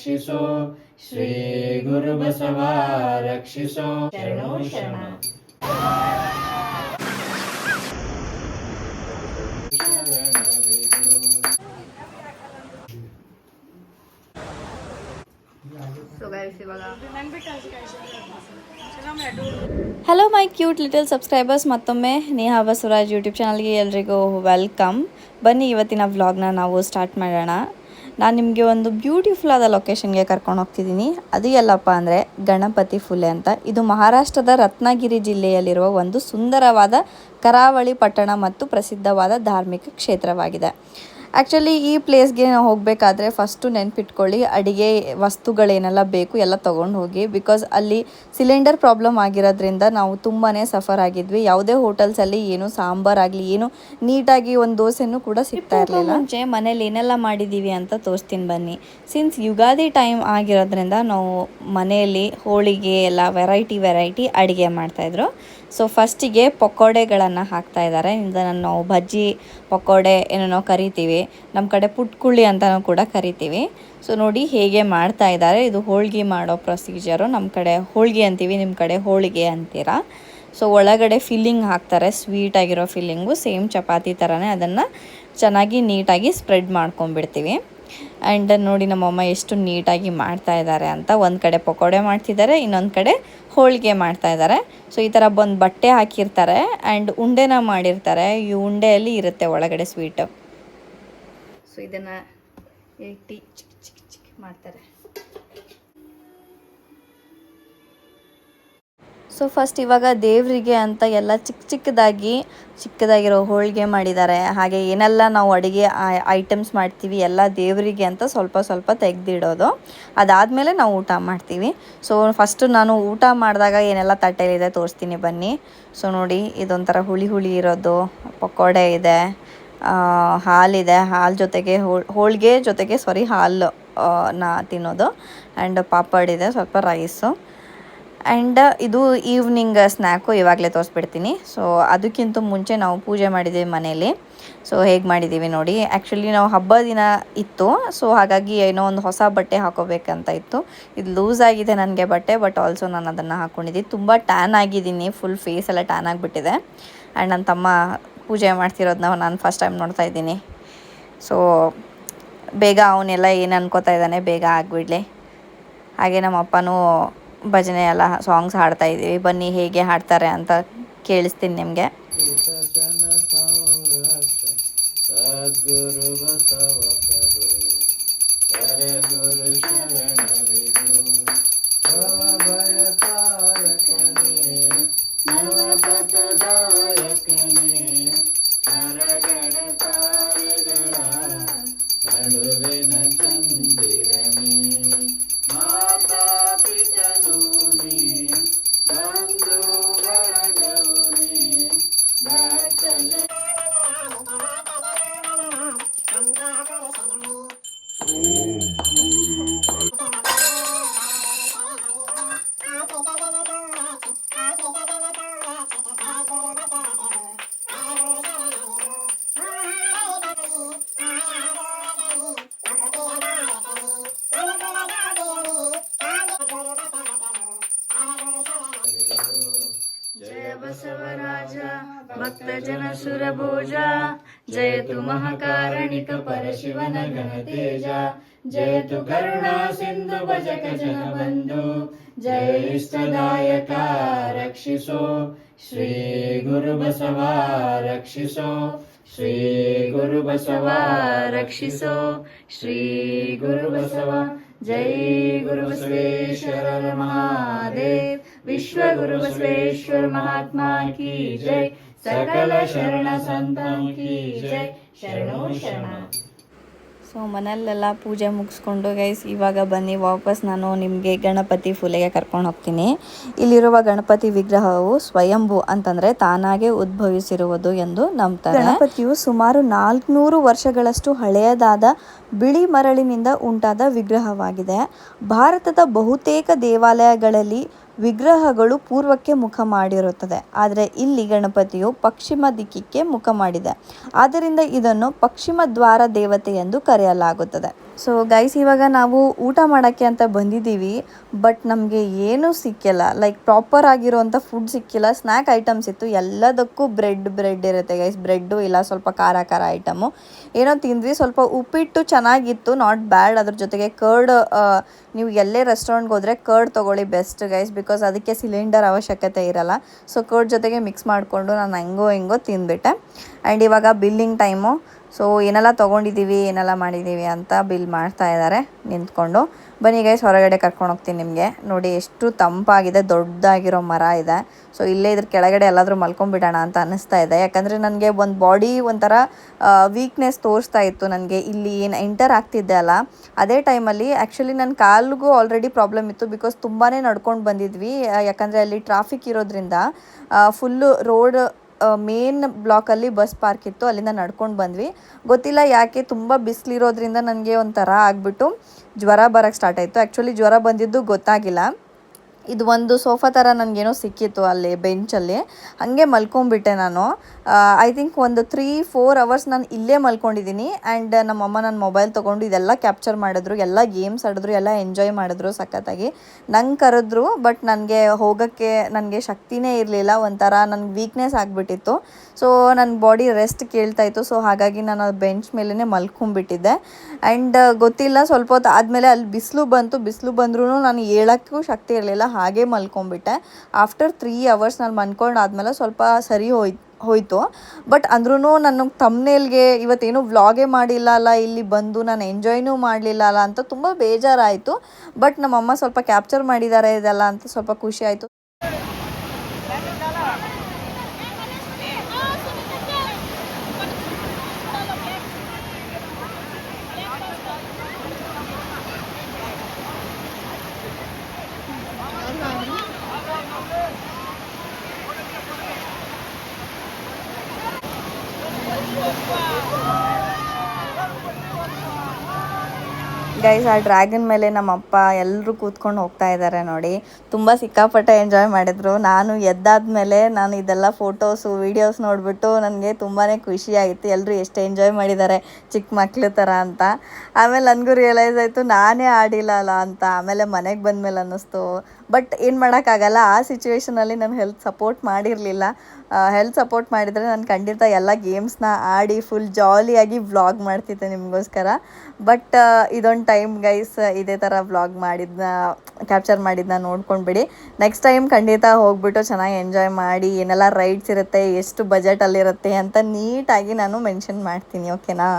ರಕ್ಷಿಸೋ ಶ್ರೀ ಗುರು ಬಸವ ರಕ್ಷಿಸೋ ಶರಣೋ ಶರಣ. Hello my cute little subscribers, ಮತ್ತೊಮ್ಮೆ Neha Basavaraj YouTube ಚಾನಲ್ಗೆ ಎಲ್ರಿಗೂ ವೆಲ್ಕಮ್. ಬನ್ನಿ ಇವತ್ತಿನ ವ್ಲಾಗ್ನ ನಾವು ಸ್ಟಾರ್ಟ್ ಮಾಡೋಣ. ನಾನು ನಿಮಗೆ ಒಂದು ಬ್ಯೂಟಿಫುಲ್ ಆದ ಲೊಕೇಶನ್ಗೆ ಕರ್ಕೊಂಡು ಹೋಗ್ತಿದ್ದೀನಿ. ಅದು ಎಲ್ಲಪ್ಪ ಅಂದರೆ ಗಣಪತಿ ಫುಲೆ ಅಂತ. ಇದು ಮಹಾರಾಷ್ಟ್ರದ ರತ್ನಗಿರಿ ಜಿಲ್ಲೆಯಲ್ಲಿರುವ ಒಂದು ಸುಂದರವಾದ ಕರಾವಳಿ ಪಟ್ಟಣ ಮತ್ತು ಪ್ರಸಿದ್ಧವಾದ ಧಾರ್ಮಿಕ ಕ್ಷೇತ್ರವಾಗಿದೆ. ಆ್ಯಕ್ಚುಲಿ ಈ ಪ್ಲೇಸ್ಗೆ ನಾವು ಹೋಗಬೇಕಾದ್ರೆ ಫಸ್ಟು ನೆನಪಿಟ್ಕೊಳ್ಳಿ, ಅಡುಗೆ ವಸ್ತುಗಳೇನೆಲ್ಲ ಬೇಕು ಎಲ್ಲ ತೊಗೊಂಡು ಹೋಗಿ. ಬಿಕಾಸ್ ಅಲ್ಲಿ ಸಿಲಿಂಡರ್ ಪ್ರಾಬ್ಲಮ್ ಆಗಿರೋದ್ರಿಂದ ನಾವು ತುಂಬಾ ಸಫರ್ ಆಗಿದ್ವಿ. ಯಾವುದೇ ಹೋಟೆಲ್ಸಲ್ಲಿ ಏನು ಸಾಂಬಾರಾಗಲಿ ಏನು ನೀಟಾಗಿ ಒಂದು ದೋಸೆನೂ ಕೂಡ ಸಿಗ್ತಾ ಇರಲಿಲ್ಲ. ಮುಂಚೆ ಮನೇಲಿ ಏನೆಲ್ಲ ಮಾಡಿದ್ದೀವಿ ಅಂತ ತೋರಿಸ್ತೀನಿ ಬನ್ನಿ. ಸಿನ್ಸ್ ಯುಗಾದಿ ಟೈಮ್ ಆಗಿರೋದ್ರಿಂದ ನಾವು ಮನೆಯಲ್ಲಿ ಹೋಳಿಗೆ ಎಲ್ಲ ವೆರೈಟಿ ಅಡುಗೆ ಮಾಡ್ತಾಯಿದ್ರು. ಸೊ ಫಸ್ಟಿಗೆ ಪಕೋಡೆಗಳನ್ನು ಹಾಕ್ತಾ ಇದ್ದಾರೆ. ಇದನ್ನು ನಾವು ಬಜ್ಜಿ ಪಕೋಡೆ ಏನೋ ಕರಿತೀವಿ, ನಮ್ಮ ಕಡೆ ಪುಟ್ಕುಳಿ ಅಂತಲೂ ಕೂಡ ಕರಿತೀವಿ. ಸೊ ನೋಡಿ ಹೇಗೆ ಮಾಡ್ತಾ ಇದ್ದಾರೆ. ಇದು ಹೋಳಿಗೆ ಮಾಡೋ ಪ್ರೊಸೀಜರು. ನಮ್ಮ ಕಡೆ ಹೋಳಿಗೆ ಅಂತೀವಿ, ನಿಮ್ಮ ಕಡೆ ಹೋಳಿಗೆ ಅಂತೀರಾ. ಸೊ ಒಳಗಡೆ ಫಿಲ್ಲಿಂಗ್ ಹಾಕ್ತಾರೆ, ಸ್ವೀಟಾಗಿರೋ ಫಿಲ್ಲಿಂಗು, ಸೇಮ್ ಚಪಾತಿ ಥರನೇ. ಅದನ್ನು ಚೆನ್ನಾಗಿ ನೀಟಾಗಿ ಸ್ಪ್ರೆಡ್ ಮಾಡ್ಕೊಂಡ್ಬಿಡ್ತೀವಿ. ಆ್ಯಂಡ್ ನೋಡಿ ನಮ್ಮಮ್ಮ ಎಷ್ಟು ನೀಟಾಗಿ ಮಾಡ್ತಾ ಇದ್ದಾರೆ ಅಂತ. ಒಂದು ಕಡೆ ಪಕೋಡೆ ಮಾಡ್ತಿದ್ದಾರೆ, ಇನ್ನೊಂದು ಕಡೆ ಹೋಳಿಗೆ ಮಾಡ್ತಾ ಇದ್ದಾರೆ. ಸೊ ಈ ಥರ ಒಂದು ಬಟ್ಟೆ ಹಾಕಿರ್ತಾರೆ ಆ್ಯಂಡ್ ಉಂಡೆನ ಮಾಡಿರ್ತಾರೆ. ಈ ಉಂಡೆಯಲ್ಲಿ ಇರುತ್ತೆ ಒಳಗಡೆ ಸ್ವೀಟು. ಸೊ ಇದನ್ನು ಇಟ್ಟು ಚಿಕ್ಕ ಮಾಡ್ತಾರೆ. ಸೊ ಫಸ್ಟ್ ಇವಾಗ ದೇವರಿಗೆ ಅಂತ ಎಲ್ಲ ಚಿಕ್ಕದಾಗಿರೋ ಹೋಳಿಗೆ ಮಾಡಿದ್ದಾರೆ. ಹಾಗೆ ಏನೆಲ್ಲ ನಾವು ಅಡುಗೆ ಐಟಮ್ಸ್ ಮಾಡ್ತೀವಿ ಎಲ್ಲ ದೇವರಿಗೆ ಅಂತ ಸ್ವಲ್ಪ ತೆಗೆದಿಡೋದು. ಅದಾದಮೇಲೆ ನಾವು ಊಟ ಮಾಡ್ತೀವಿ. ಸೊ ಫಸ್ಟು ನಾನು ಊಟ ಮಾಡಿದಾಗ ಏನೆಲ್ಲ ತಟ್ಟೆಲಿದೆ ತೋರಿಸ್ತೀನಿ ಬನ್ನಿ. ಸೊ ನೋಡಿ, ಇದೊಂಥರ ಹುಳಿ ಇರೋದು ಪಕೋಡೆ ಇದೆ, ಹಾಲಿದೆ, ಹಾಲು ಜೊತೆಗೆ ಹೋಳಿಗೆ ಜೊತೆಗೆ ಹಾಲು ತಿನ್ನೋದು, ಆ್ಯಂಡ್ ಪಾಪಡ್ ಇದೆ, ಸ್ವಲ್ಪ ರೈಸು. ಆ್ಯಂಡ್ ಇದು ಈವ್ನಿಂಗ್ ಸ್ನ್ಯಾಕು ಇವಾಗಲೇ ತೋರಿಸ್ಬಿಡ್ತೀನಿ. ಸೊ ಅದಕ್ಕಿಂತ ಮುಂಚೆ ನಾವು ಪೂಜೆ ಮಾಡಿದ್ದೀವಿ ಮನೇಲಿ. ಸೊ ಹೇಗೆ ಮಾಡಿದ್ದೀವಿ ನೋಡಿ. ಆ್ಯಕ್ಚುಲಿ ನಾವು ಹಬ್ಬ ದಿನ ಇತ್ತು, ಸೊ ಹಾಗಾಗಿ ಏನೋ ಒಂದು ಹೊಸ ಬಟ್ಟೆ ಹಾಕೋಬೇಕಂತ ಇತ್ತು. ಇದು ಲೂಸ್ ಆಗಿದೆ ನನಗೆ ಬಟ್ಟೆ, ಬಟ್ ಆಲ್ಸೋ ನಾನು ಅದನ್ನು ಹಾಕ್ಕೊಂಡಿದ್ದೀನಿ. ತುಂಬ ಟ್ಯಾನ್ ಆಗಿದ್ದೀನಿ, ಫುಲ್ ಫೇಸ್ ಎಲ್ಲ ಟ್ಯಾನ್ ಆಗಿಬಿಟ್ಟಿದೆ. ಆ್ಯಂಡ್ ನನ್ನ ತಮ್ಮ ಪೂಜೆ ಮಾಡ್ತಿರೋದನ್ನ ನಾನು ಫಸ್ಟ್ ಟೈಮ್ ನೋಡ್ತಾ ಇದ್ದೀನಿ. ಸೊ ಬೇಗ ಅವನೆಲ್ಲ ಏನು ಅನ್ಕೋತಾ ಇದ್ದಾನೆ, ಬೇಗ ಆಗಿಬಿಡಲಿ. ಹಾಗೆ ನಮ್ಮ ಅಪ್ಪನೂ ಭಜನೆ ಎಲ್ಲ ಸಾಂಗ್ಸ್ ಹಾಡ್ತಾ ಇದ್ದೀವಿ. ಬನ್ನಿ ಹೇಗೆ ಹಾಡ್ತಾರೆ ಅಂತ ಕೇಳಿಸ್ತೀನಿ ನಿಮಗೆ. ಬಸವರಾಜ ಭಕ್ತ ಜನ ಸುರಭೋಜ, ಜಯತು ಮಹಾಕಾರಣಿಕ ಪರಶಿವನ ಗಣತೇಜ, ಜಯತು ಕರುಣಾ ಸಿಂಧು ಭಜಕ ಜನ ಬಂಧು, ಜಯ ಇಷ್ಟದಾಯಕ ರಕ್ಷಿಸೋ ಶ್ರೀ ಗುರು ಬಸವ ರಕ್ಷಿಸೋ, ಶ್ರೀ ಗುರು ಬಸವ ರಕ್ಷಿಸೋ, ಶ್ರೀ ಗುರು ಬಸವ. ಜೈ ಗುರು ಬಸವೇಶ್ವರ ಮಹಾದೇವ್, विश्व गुरु बसवेश्वर महात्मा की जय, सकल शरण संतों की जय, शरणो शरण. ಸೊ ಮನೆಯಲ್ಲೆಲ್ಲ ಪೂಜೆ ಮುಗಿಸ್ಕೊಂಡು ಗೈಸ್ ಇವಾಗ ಬನ್ನಿ ವಾಪಸ್ ನಾನು ನಿಮಗೆ ಗಣಪತಿ ಫುಲೆಗೆ ಕರ್ಕೊಂಡು ಹೋಗ್ತೀನಿ. ಇಲ್ಲಿರುವ ಗಣಪತಿ ವಿಗ್ರಹವು ಸ್ವಯಂಭೂ ಅಂತಂದರೆ ತಾನಾಗೆ ಉದ್ಭವಿಸಿರುವುದು ಎಂದು ನಂಬ್ತಾರೆ. ಗಣಪತಿಯು ಸುಮಾರು 400 ವರ್ಷಗಳಷ್ಟು ಹಳೆಯದಾದ ಬಿಳಿ ಮರಳಿನಿಂದ ಉಂಟಾದ ವಿಗ್ರಹವಾಗಿದೆ. ಭಾರತದ ಬಹುತೇಕ ದೇವಾಲಯಗಳಲ್ಲಿ ವಿಗ್ರಹಗಳು ಪೂರ್ವಕ್ಕೆ ಮುಖ ಮಾಡಿರುತ್ತದೆ, ಆದರೆ ಇಲ್ಲಿ ಗಣಪತಿಯು ಪಶ್ಚಿಮ ದಿಕ್ಕಿಗೆ ಮುಖ ಮಾಡಿದೆ. ಆದ್ದರಿಂದ ಇದನ್ನು ಪಶ್ಚಿಮ ದ್ವಾರ ದೇವತೆ ಎಂದು ಕರೆಯಲಾಗುತ್ತದೆ. ಸೊ ಗೈಸ್ ಇವಾಗ ನಾವು ಊಟ ಮಾಡೋಕ್ಕೆ ಅಂತ ಬಂದಿದ್ದೀವಿ, ಬಟ್ ನಮಗೆ ಏನೂ ಸಿಕ್ಕಿಲ್ಲ. ಲೈಕ್ ಪ್ರಾಪರ್ ಆಗಿರೋವಂಥ ಫುಡ್ ಸಿಕ್ಕಿಲ್ಲ. ಸ್ನ್ಯಾಕ್ ಐಟಮ್ಸ್ ಇತ್ತು, ಎಲ್ಲದಕ್ಕೂ ಬ್ರೆಡ್ ಇರುತ್ತೆ ಗೈಸ್. ಬ್ರೆಡ್ಡು ಇಲ್ಲ ಸ್ವಲ್ಪ ಖಾರ ಐಟಮು ಏನೋ ತಿಂದ್ವಿ. ಸ್ವಲ್ಪ ಉಪ್ಪಿಟ್ಟು ಚೆನ್ನಾಗಿತ್ತು, ನಾಟ್ ಬ್ಯಾಡ್. ಅದ್ರ ಜೊತೆಗೆ ಕರ್ಡ್, ನೀವು ಎಲ್ಲೇ ರೆಸ್ಟೋರೆಂಟ್ಗೆ ಹೋದರೆ ಕರ್ಡ್ ತೊಗೊಳ್ಳಿ ಬೆಸ್ಟ್ ಗೈಸ್, ಬಿಕಾಸ್ ಅದಕ್ಕೆ ಸಿಲಿಂಡರ್ ಅವಶ್ಯಕತೆ ಇರಲ್ಲ. ಸೊ ಕರ್ಡ್ ಜೊತೆಗೆ ಮಿಕ್ಸ್ ಮಾಡಿಕೊಂಡು ನಾನು ಹೆಂಗೋ ತಿಂದ್ಬಿಟ್ಟೆ. ಆ್ಯಂಡ್ ಇವಾಗ ಬಿಲ್ಲಿಂಗ್ ಟೈಮು. ಸೊ ಏನೆಲ್ಲ ತೊಗೊಂಡಿದ್ದೀವಿ ಏನೆಲ್ಲ ಮಾಡಿದ್ದೀವಿ ಅಂತ ಬಿಲ್ ಮಾಡ್ತಾ ಇದ್ದಾರೆ ನಿಂತ್ಕೊಂಡು. ಬನ್ನಿ ಗೈಸ್ ಹೊರಗಡೆ ಕರ್ಕೊಂಡು ಹೋಗ್ತೀನಿ ನಿಮಗೆ. ನೋಡಿ ಎಷ್ಟು ತಂಪಾಗಿದೆ, ದೊಡ್ಡದಾಗಿರೋ ಮರ ಇದೆ. ಸೊ ಇಲ್ಲೇ ಇದ್ರ ಕೆಳಗಡೆ ಎಲ್ಲಾದರೂ ಮಲ್ಕೊಂಡ್ಬಿಡೋಣ ಅಂತ ಅನ್ನಿಸ್ತಾ ಇದೆ. ಯಾಕಂದರೆ ನನಗೆ ಒಂದು ಬಾಡಿ ಒಂಥರ ವೀಕ್ನೆಸ್ ತೋರಿಸ್ತಾ ಇತ್ತು ನನಗೆ. ಇಲ್ಲಿ ಏನು ಎಂಟರ್ ಆಗ್ತಿದ್ದೆ ಅಲ್ಲ, ಅದೇ ಟೈಮಲ್ಲಿ ಆ್ಯಕ್ಚುಲಿ ನನ್ನ ಕಾಲಿಗೂ ಆಲ್ರೆಡಿ ಪ್ರಾಬ್ಲಮ್ ಇತ್ತು, ಬಿಕಾಸ್ ತುಂಬಾ ನಡ್ಕೊಂಡು ಬಂದಿದ್ವಿ. ಯಾಕಂದರೆ ಅಲ್ಲಿ ಟ್ರಾಫಿಕ್ ಇರೋದ್ರಿಂದ ಫುಲ್ಲು ರೋಡ್ ಮೇನ್ ಬ್ಲಾಕಲ್ಲಿ ಬಸ್ ಪಾರ್ಕ್ ಇತ್ತು, ಅಲ್ಲಿಂದ ನಡ್ಕೊಂಡು ಬಂದ್ವಿ. ಗೊತ್ತಿಲ್ಲ ಯಾಕೆ ತುಂಬ ಬಿಸಿಲಿರೋದ್ರಿಂದ ನನಗೆ ಒಂಥರ ಆಗಿಬಿಟ್ಟು ಜ್ವರ ಬರೋಕ್ಕೆ ಸ್ಟಾರ್ಟ್ ಆಯಿತು. ಆ್ಯಕ್ಚುಲಿ ಜ್ವರ ಬಂದಿದ್ದು ಗೊತ್ತಾಗಿಲ್ಲ. ಇದು ಒಂದು ಸೋಫಾ ಥರ ನನಗೇನೋ ಸಿಕ್ಕಿತ್ತು ಅಲ್ಲಿ ಬೆಂಚಲ್ಲಿ, ಹಾಗೆ ಮಲ್ಕೊಂಡ್ಬಿಟ್ಟೆ ನಾನು. ಐ ಥಿಂಕ್ ಒಂದು 3-4 ಅವರ್ಸ್ ನಾನು ಇಲ್ಲೇ ಮಲ್ಕೊಂಡಿದ್ದೀನಿ. ಆ್ಯಂಡ್ ನಮ್ಮಮ್ಮ ನನ್ನ ಮೊಬೈಲ್ ತೊಗೊಂಡು ಇದೆಲ್ಲ ಕ್ಯಾಪ್ಚರ್ ಮಾಡಿದ್ರು, ಎಲ್ಲ ಗೇಮ್ಸ್ ಆಡಿದ್ರು, ಎಲ್ಲ ಎಂಜಾಯ್ ಮಾಡಿದ್ರು ಸಖತ್ತಾಗಿ. ನಂಗೆ ಕರೆದ್ರು, ಬಟ್ ನನಗೆ ಹೋಗೋಕ್ಕೆ ನನಗೆ ಶಕ್ತಿನೇ ಇರಲಿಲ್ಲ. ಒಂಥರ ನನಗೆ ವೀಕ್ನೆಸ್ ಆಗಿಬಿಟ್ಟಿತ್ತು. ಸೊ ನನ್ನ ಬಾಡಿ ರೆಸ್ಟ್ ಕೇಳ್ತಾಯಿತ್ತು. ಸೊ ಹಾಗಾಗಿ ನಾನು ಅದು ಬೆಂಚ್ ಮೇಲೇ ಮಲ್ಕೊಂಡ್ಬಿಟ್ಟಿದ್ದೆ. ಆ್ಯಂಡ್ ಗೊತ್ತಿಲ್ಲ, ಸ್ವಲ್ಪ ಹೊತ್ತು ಆದಮೇಲೆ ಅಲ್ಲಿ ಬಿಸಿಲು ಬಂದ್ರೂ ನಾನು ಹೇಳೋಕ್ಕೂ ಶಕ್ತಿ ಇರಲಿಲ್ಲ, ಹಾಗೆ ಮಲ್ಕೊಂಡ್ಬಿಟ್ಟೆ. ಆಫ್ಟರ್ 3 ಅವರ್ಸ್ ನಾನು ಮಲ್ಕೊಂಡಾದ್ಮೇಲೆ ಸ್ವಲ್ಪ ಸರಿ ಹೋಯಿತು. ಬಟ್ ಅಂದ್ರೂ ನನ್ನ ತಮ್ನೇಲ್ಗೆ ಇವತ್ತೇನು ವ್ಲಾಗೇ ಮಾಡಿಲ್ಲ ಅಲ್ಲ, ಇಲ್ಲಿ ಬಂದು ನಾನು ಎಂಜಾಯ್ನೂ ಮಾಡಲಿಲ್ಲ ಅಲ್ಲ ಅಂತ ತುಂಬ ಬೇಜಾರಾಯಿತು. ಬಟ್ ನಮ್ಮಮ್ಮ ಸ್ವಲ್ಪ ಕ್ಯಾಪ್ಚರ್ ಮಾಡಿದ್ದಾರೆ ಇದೆಲ್ಲ ಅಂತ ಸ್ವಲ್ಪ ಖುಷಿ ಆಯಿತು. ಗೈಸ್ ಆ ಡ್ರ್ಯಾಗನ್ ಮೇಲೆ ನಮ್ಮಪ್ಪ ಎಲ್ಲರೂ ಕೂತ್ಕೊಂಡು ಹೋಗ್ತಾ ಇದ್ದಾರೆ ನೋಡಿ. ತುಂಬ ಸಿಕ್ಕಾಪಟ್ಟೆ ಎಂಜಾಯ್ ಮಾಡಿದ್ರು. ನಾನು ಎದ್ದಾದ್ಮೇಲೆ ನಾನು ಇದೆಲ್ಲ ಫೋಟೋಸು ವೀಡಿಯೋಸ್ ನೋಡಿಬಿಟ್ಟು ನನಗೆ ತುಂಬಾ ಖುಷಿ ಆಯಿತು. ಎಲ್ಲರೂ ಎಷ್ಟು ಎಂಜಾಯ್ ಮಾಡಿದ್ದಾರೆ ಚಿಕ್ಕ ಮಕ್ಳ ಥರ ಅಂತ. ಆಮೇಲೆ ನನಗೂ ರಿಯಲೈಸ್ ಆಯಿತು ನಾನೇ ಆಡಿಲ್ಲ ಅಲ್ಲ ಅಂತ. ಆಮೇಲೆ ಮನೆಗೆ ಬಂದಮೇಲೆ ಅನ್ನಿಸ್ತು. ಬಟ್ ಏನು ಮಾಡೋಕ್ಕಾಗಲ್ಲ, ಆ ಸಿಚುವೇಷನಲ್ಲಿ ನಾನು ಹೆಲ್ತ್ ಸಪೋರ್ಟ್ ಮಾಡಿರಲಿಲ್ಲ. ಹೆಲ್ತ್ ಸಪೋರ್ಟ್ ಮಾಡಿದರೆ ನಾನು ಖಂಡಿತ ಎಲ್ಲ ಗೇಮ್ಸ್ನ ಆಡಿ ಫುಲ್ ಜಾಲಿಯಾಗಿ ವ್ಲಾಗ್ ಮಾಡ್ತಿದ್ದೆ ನಿಮಗೋಸ್ಕರ. ಬಟ್ ಇದೊಂದು ಟೈಮ್ ಗೈಸ್, ಇದೇ ಥರ ವ್ಲಾಗ್ ಕ್ಯಾಪ್ಚರ್ ಮಾಡಿದ್ದನ್ನ ನೋಡ್ಕೊಂಡ್ಬಿಡಿ. ನೆಕ್ಸ್ಟ್ ಟೈಮ್ ಖಂಡಿತ ಹೋಗ್ಬಿಟ್ಟು ಚೆನ್ನಾಗಿ ಎಂಜಾಯ್ ಮಾಡಿ, ಏನೆಲ್ಲ ರೈಡ್ಸ್ ಇರುತ್ತೆ, ಎಷ್ಟು ಬಜೆಟಲ್ಲಿರುತ್ತೆ ಅಂತ ನೀಟಾಗಿ ನಾನು ಮೆನ್ಷನ್ ಮಾಡ್ತೀನಿ, ಓಕೆನಾ?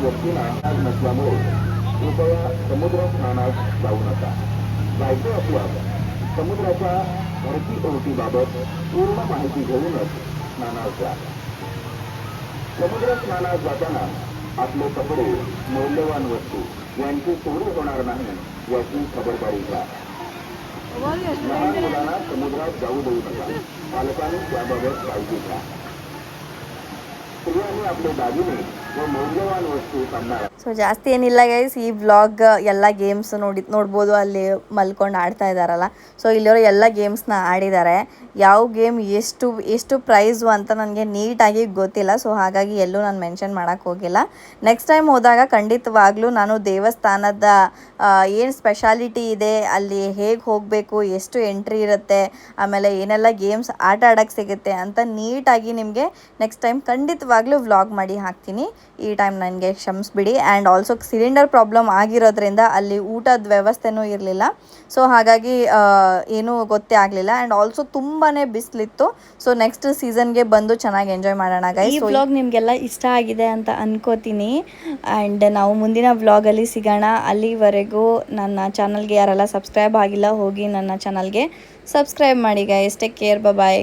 व्यक्तींना नसल्यामुळे कृपया समुद्र स्नानास जाऊ नका. जायचे असल्यास समुद्राच्या भरती ओहोटीबाबत पूर्ण माहिती घेऊनच स्नानास जा. समुद्र स्नानास जाताना आपले कपडे, मौल्यवान वस्तू यांची चोरी होणार नाही याची खबरदारी घ्या. लहान मुलांना समुद्रात जाऊ देऊ नका. पालकांनी त्याबाबत काळजी घ्या. स्त्रियांनी आपले दागिने व मौल्यवान वस्तू सांभाळा. ಸೊ ಜಾಸ್ತಿ ಏನಿಲ್ಲ ಗೈಸ್, ಈ ವ್ಲಾಗ್ ಎಲ್ಲ ಗೇಮ್ಸ್ ನೋಡ್ಬೋದು. ಅಲ್ಲಿ ಮಲ್ಕೊಂಡು ಆಡ್ತಾ ಇದ್ದಾರಲ್ಲ, ಸೊ ಇಲ್ಲಿರೋ ಎಲ್ಲ ಗೇಮ್ಸ್ನ ಆಡಿದ್ದಾರೆ. ಯಾವ ಗೇಮ್ ಎಷ್ಟು ಪ್ರೈಸು ಅಂತ ನನಗೆ ನೀಟಾಗಿ ಗೊತ್ತಿಲ್ಲ. ಸೊ ಹಾಗಾಗಿ ಎಲ್ಲೂ ನಾನು ಮೆನ್ಷನ್ ಮಾಡೋಕ್ಕೆ ಹೋಗಿಲ್ಲ. ನೆಕ್ಸ್ಟ್ ಟೈಮ್ ಹೋದಾಗ ಖಂಡಿತವಾಗ್ಲೂ ನಾನು ದೇವಸ್ಥಾನದ ಏನು ಸ್ಪೆಷಾಲಿಟಿ ಇದೆ, ಅಲ್ಲಿ ಹೇಗೆ ಹೋಗಬೇಕು, ಎಷ್ಟು ಎಂಟ್ರಿ ಇರುತ್ತೆ, ಆಮೇಲೆ ಏನೆಲ್ಲ ಗೇಮ್ಸ್ ಆಟ ಆಡೋಕ್ಕೆ ಸಿಗುತ್ತೆ ಅಂತ ನೀಟಾಗಿ ನಿಮಗೆ ನೆಕ್ಸ್ಟ್ ಟೈಮ್ ಖಂಡಿತವಾಗ್ಲೂ ವ್ಲಾಗ್ ಮಾಡಿ ಹಾಕ್ತೀನಿ. ಈ ಟೈಮ್ ನನಗೆ ಕ್ಷಮಿಸ್ಬಿಡಿ. ಆ್ಯಂಡ್ ಆಲ್ಸೋ ಸಿಲಿಂಡರ್ ಪ್ರಾಬ್ಲಮ್ ಆಗಿರೋದ್ರಿಂದ ಅಲ್ಲಿ ಊಟದ ವ್ಯವಸ್ಥೆನೂ ಇರಲಿಲ್ಲ. ಸೊ ಹಾಗಾಗಿ ಏನೂ ಗೊತ್ತೇ ಆಗಲಿಲ್ಲ. ಆ್ಯಂಡ್ ಆಲ್ಸೋ ತುಂಬಾ ಬಿಸಿಲಿತ್ತು. ಸೊ ನೆಕ್ಸ್ಟ್ ಸೀಸನ್ಗೆ ಬಂದು ಚೆನ್ನಾಗಿ ಎಂಜಾಯ್ ಮಾಡೋಣ ಗೈಸ್. ಈ ವ್ಲಾಗ್ ನಿಮಗೆಲ್ಲ ಇಷ್ಟ ಆಗಿದೆ ಅಂತ ಅನ್ಕೋತೀನಿ. ಆ್ಯಂಡ್ ನಾವು ಮುಂದಿನ ವ್ಲಾಗಲ್ಲಿ ಸಿಗೋಣ. ಅಲ್ಲಿವರೆಗೂ ನನ್ನ ಚಾನಲ್ಗೆ ಯಾರೆಲ್ಲ ಸಬ್ಸ್ಕ್ರೈಬ್ ಆಗಿಲ್ಲ ಹೋಗಿ ನನ್ನ ಚಾನಲ್ಗೆ ಸಬ್ಸ್ಕ್ರೈಬ್ ಮಾಡಿ ಗೈಸ್. ಟೇಕ್ ಕೇರ್, ಬಾಯ್.